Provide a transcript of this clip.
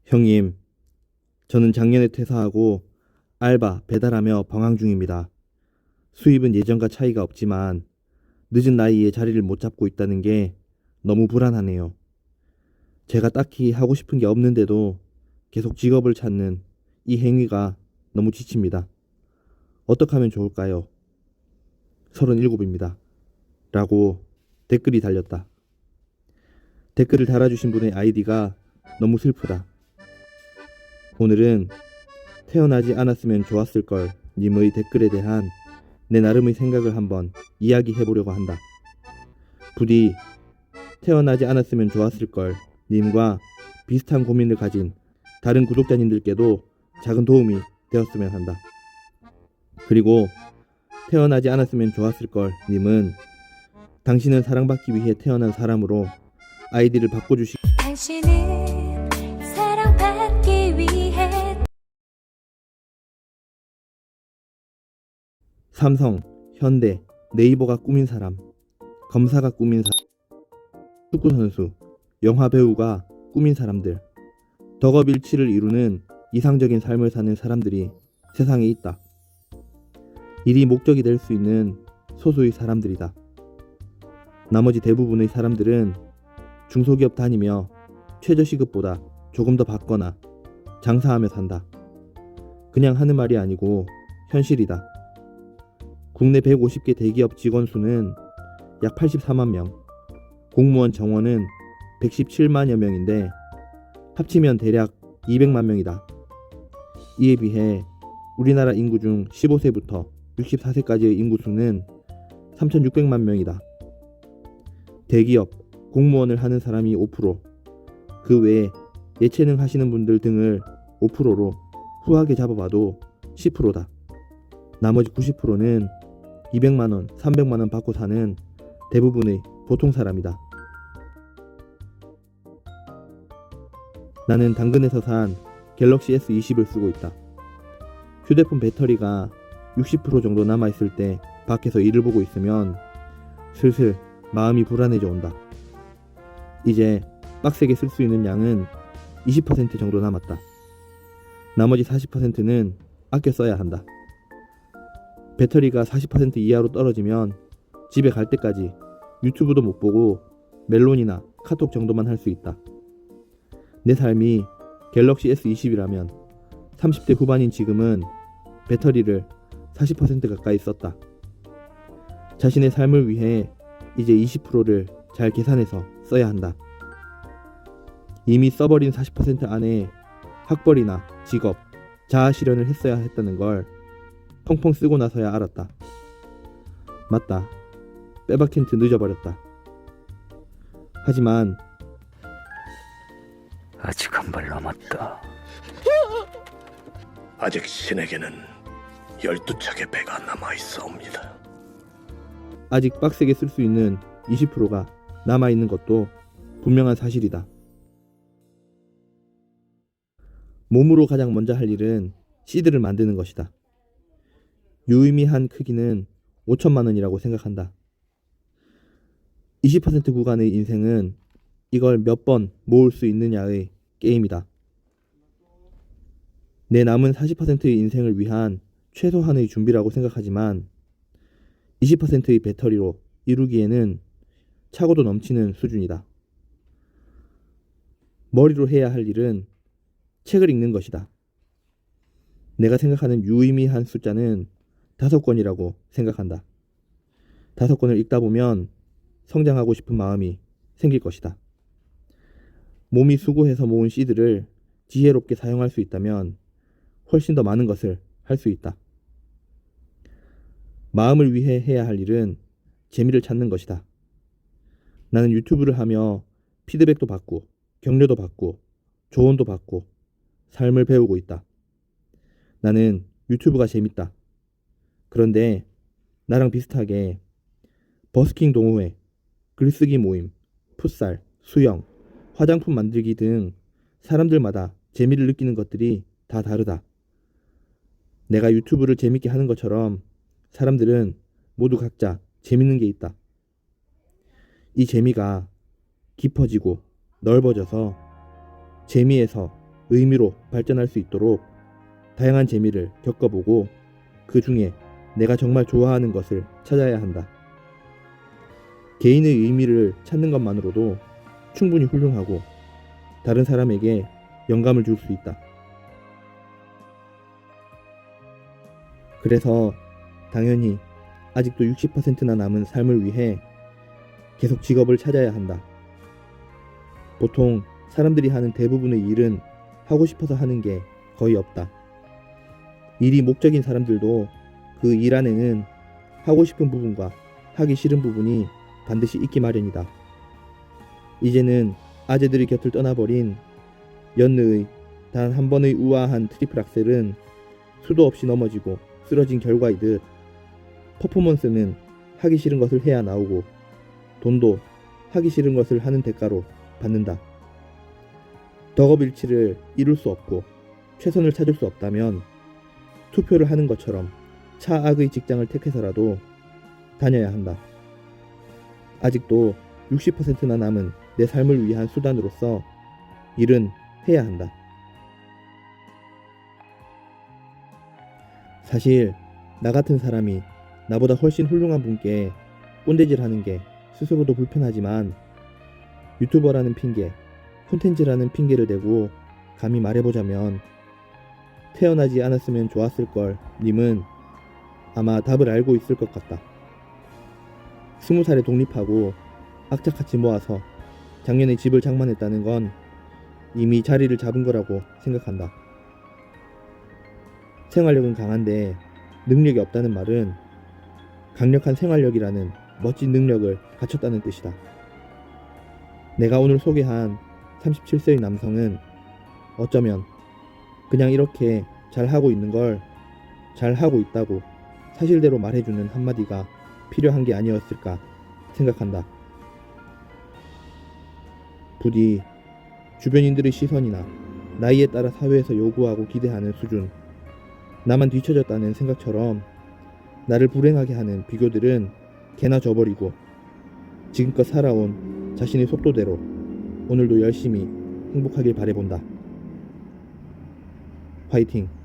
형님, 저는 작년에 퇴사하고 알바, 배달하며 방황 중입니다. 수입은 예전과 차이가 없지만 늦은 나이에 자리를 못 잡고 있다는 게 너무 불안하네요. 제가 딱히 하고 싶은 게 없는데도 계속 직업을 찾는 이 행위가 너무 지칩니다. 어떻게 하면 좋을까요? 37입니다. 라고 댓글이 달렸다. 댓글을 달아주신 분의 아이디가 너무 슬프다. 오늘은 태어나지 않았으면 좋았을걸 님의 댓글에 대한 내 나름의 생각을 한번 이야기해보려고 한다. 부디 태어나지 않았으면 좋았을걸 님과 비슷한 고민을 가진 다른 구독자님들께도 작은 도움이 되었으면 한다. 그리고 태어나지 않았으면 좋았을걸 님은 당신은 사랑받기 위해 태어난 사람으로 아이디를 바꿔주시. 당신은 사랑받기 위해 삼성, 현대, 네이버가 꾸민 사람, 검사가 꾸민 사람, 축구선수, 영화배우가 꾸민 사람들, 덕업일치를 이루는 이상적인 삶을 사는 사람들이 세상에 있다. 일이 목적이 될 수 있는 소수의 사람들이다. 나머지 대부분의 사람들은 중소기업 다니며 최저시급보다 조금 더 받거나 장사하며 산다. 그냥 하는 말이 아니고 현실이다. 국내 150개 대기업 직원 수는 약 84만 명, 공무원 정원은 117만여 명인데 합치면 대략 200만 명이다. 이에 비해 우리나라 인구 중 15세부터 64세까지의 인구 수는 3,600만 명이다. 대기업, 공무원을 하는 사람이 5%, 그 외에 예체능 하시는 분들 등을 5%로 후하게 잡아봐도 10%다. 나머지 90%는 200만원, 300만원 받고 사는 대부분의 보통 사람이다. 나는 당근에서 산 갤럭시 S20을 쓰고 있다. 휴대폰 배터리가 60% 정도 남아있을 때 밖에서 일을 보고 있으면 슬슬 마음이 불안해져 온다. 이제 빡세게 쓸 수 있는 양은 20% 정도 남았다. 나머지 40%는 아껴 써야 한다. 배터리가 40% 이하로 떨어지면 집에 갈 때까지 유튜브도 못 보고 멜론이나 카톡 정도만 할 수 있다. 내 삶이 갤럭시 S20이라면 30대 후반인 지금은 배터리를 40% 가까이 썼다. 자신의 삶을 위해 이제 20%를 잘 계산해서 써야 한다. 이미 써버린 40% 안에 학벌이나 직업, 자아 실현을 했어야 했다는 걸 펑펑 쓰고 나서야 알았다. 맞다. 빼박 힌트 늦어버렸다. 하지만 아직 한 발 남았다. 아직 신에게는 12척의 배가 남아있사옵니다. 아직 빡세게 쓸 수 있는 20%가 남아있는 것도 분명한 사실이다. 몸으로 가장 먼저 할 일은 시드를 만드는 것이다. 유의미한 크기는 5천만 원이라고 생각한다. 20% 구간의 인생은 이걸 몇 번 모을 수 있느냐의 게임이다. 내 남은 40%의 인생을 위한 최소한의 준비라고 생각하지만 20%의 배터리로 이루기에는 차고도 넘치는 수준이다. 머리로 해야 할 일은 책을 읽는 것이다. 내가 생각하는 유의미한 숫자는 5권이라고 생각한다. 5권을 읽다 보면 성장하고 싶은 마음이 생길 것이다. 몸이 수고해서 모은 씨드를 지혜롭게 사용할 수 있다면 훨씬 더 많은 것을 할 수 있다. 마음을 위해 해야 할 일은 재미를 찾는 것이다. 나는 유튜브를 하며 피드백도 받고 격려도 받고 조언도 받고 삶을 배우고 있다. 나는 유튜브가 재밌다. 그런데 나랑 비슷하게 버스킹 동호회, 글쓰기 모임, 풋살, 수영, 화장품 만들기 등 사람들마다 재미를 느끼는 것들이 다 다르다. 내가 유튜브를 재밌게 하는 것처럼 사람들은 모두 각자 재밌는 게 있다. 이 재미가 깊어지고 넓어져서 재미에서 의미로 발전할 수 있도록 다양한 재미를 겪어보고 그 중에 내가 정말 좋아하는 것을 찾아야 한다. 개인의 의미를 찾는 것만으로도 충분히 훌륭하고 다른 사람에게 영감을 줄 수 있다. 그래서 당연히 아직도 60%나 남은 삶을 위해 계속 직업을 찾아야 한다. 보통 사람들이 하는 대부분의 일은 하고 싶어서 하는 게 거의 없다. 일이 목적인 사람들도 그 일 안에는 하고 싶은 부분과 하기 싫은 부분이 반드시 있기 마련이다. 이제는 아재들의 곁을 떠나버린 연느의 단 한 번의 우아한 트리플 악셀은 수도 없이 넘어지고 쓰러진 결과이듯 퍼포먼스는 하기 싫은 것을 해야 나오고 돈도 하기 싫은 것을 하는 대가로 받는다. 덕업일치를 이룰 수 없고 최선을 찾을 수 없다면 투표를 하는 것처럼 차악의 직장을 택해서라도 다녀야 한다. 아직도 60%나 남은 내 삶을 위한 수단으로서 일은 해야 한다. 사실 나 같은 사람이 나보다 훨씬 훌륭한 분께 꼰대질하는 게 스스로도 불편하지만 유튜버라는 핑계, 콘텐츠라는 핑계를 대고 감히 말해보자면 태어나지 않았으면 좋았을걸 님은 아마 답을 알고 있을 것 같다. 20살에 독립하고 악착같이 모아서 작년에 집을 장만했다는 건 이미 자리를 잡은 거라고 생각한다. 생활력은 강한데 능력이 없다는 말은 강력한 생활력이라는 멋진 능력을 갖췄다는 뜻이다. 내가 오늘 소개한 37세의 남성은 어쩌면 그냥 이렇게 잘하고 있는 걸 잘하고 있다고 사실대로 말해주는 한마디가 필요한 게 아니었을까 생각한다. 부디 주변인들의 시선이나 나이에 따라 사회에서 요구하고 기대하는 수준, 나만 뒤처졌다는 생각처럼 나를 불행하게 하는 비교들은 개나 줘버리고 지금껏 살아온 자신의 속도대로 오늘도 열심히 행복하길 바라본다. 화이팅!